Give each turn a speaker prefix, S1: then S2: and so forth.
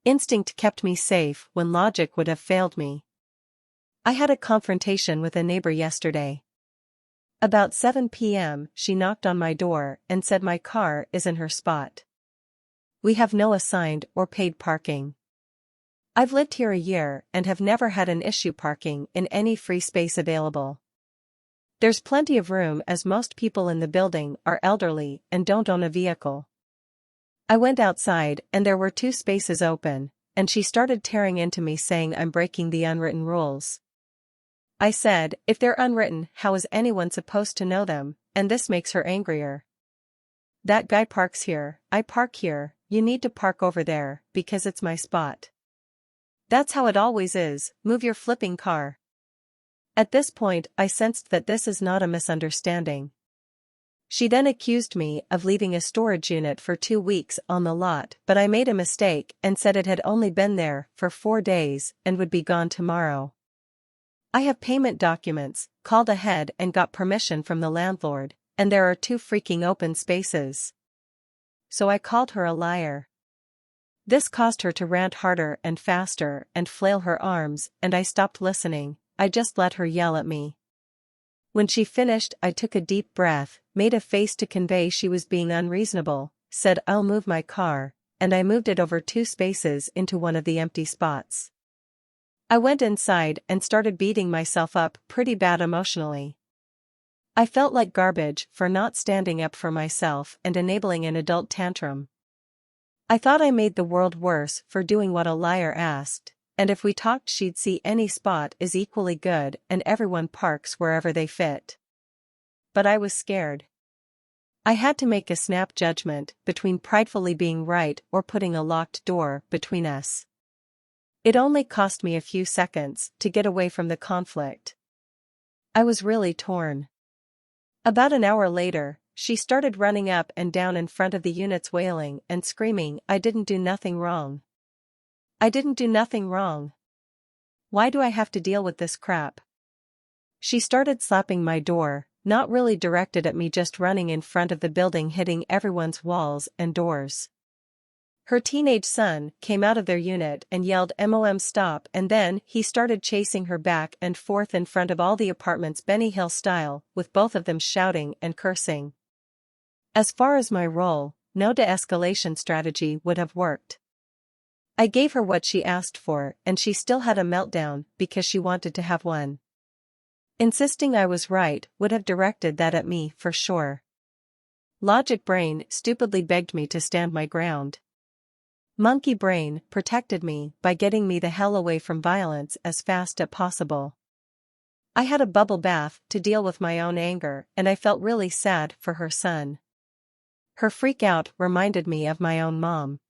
S1: Instinct kept me safe when logic would have failed me. I had a confrontation with a neighbor yesterday. About 7 p.m., she knocked on my door and said my car is in her spot. We have no assigned or paid parking. I've lived here a year and have never had an issue parking in any free space available. There's plenty of room as most people in the building are elderly and don't own a vehicle. I went outside and there were 2 spaces open, and she started tearing into me saying I'm breaking the unwritten rules. I said, if they're unwritten, how is anyone supposed to know them, and this makes her angrier. That guy parks here, I park here, you need to park over there, because it's my spot. That's how it always is, move your flipping car. At this point I sensed that this is not a misunderstanding. She then accused me of leaving a storage unit for 2 weeks on the lot, but I made a mistake and said it had only been there for 4 days and would be gone tomorrow. I have payment documents, called ahead and got permission from the landlord, and there are 2 freaking open spaces. So I called her a liar. This caused her to rant harder and faster and flail her arms, and I stopped listening. I just let her yell at me. When she finished, I took a deep breath, made a face to convey she was being unreasonable, said I'll move my car, and I moved it over 2 spaces into one of the empty spots. I went inside and started beating myself up pretty bad emotionally. I felt like garbage for not standing up for myself and enabling an adult tantrum. I thought I made the world worse for doing what a liar asked, and if we talked she'd see any spot is equally good and everyone parks wherever they fit. But I was scared. I had to make a snap judgment between pridefully being right or putting a locked door between us. It only cost me a few seconds to get away from the conflict. I was really torn. About an hour later, she started running up and down in front of the units wailing and screaming, I didn't do nothing wrong. I didn't do nothing wrong. Why do I have to deal with this crap? She started slapping my door, not really directed at me, just running in front of the building, hitting everyone's walls and doors. Her teenage son came out of their unit and yelled "Mom, stop," and then he started chasing her back and forth in front of all the apartments, Benny Hill style, with both of them shouting and cursing. As far as my role, no de-escalation strategy would have worked. I gave her what she asked for, and she still had a meltdown because she wanted to have one. Insisting I was right would have directed that at me for sure. Logic brain stupidly begged me to stand my ground. Monkey brain protected me by getting me the hell away from violence as fast as possible. I had a bubble bath to deal with my own anger, and I felt really sad for her son. Her freak out reminded me of my own mom.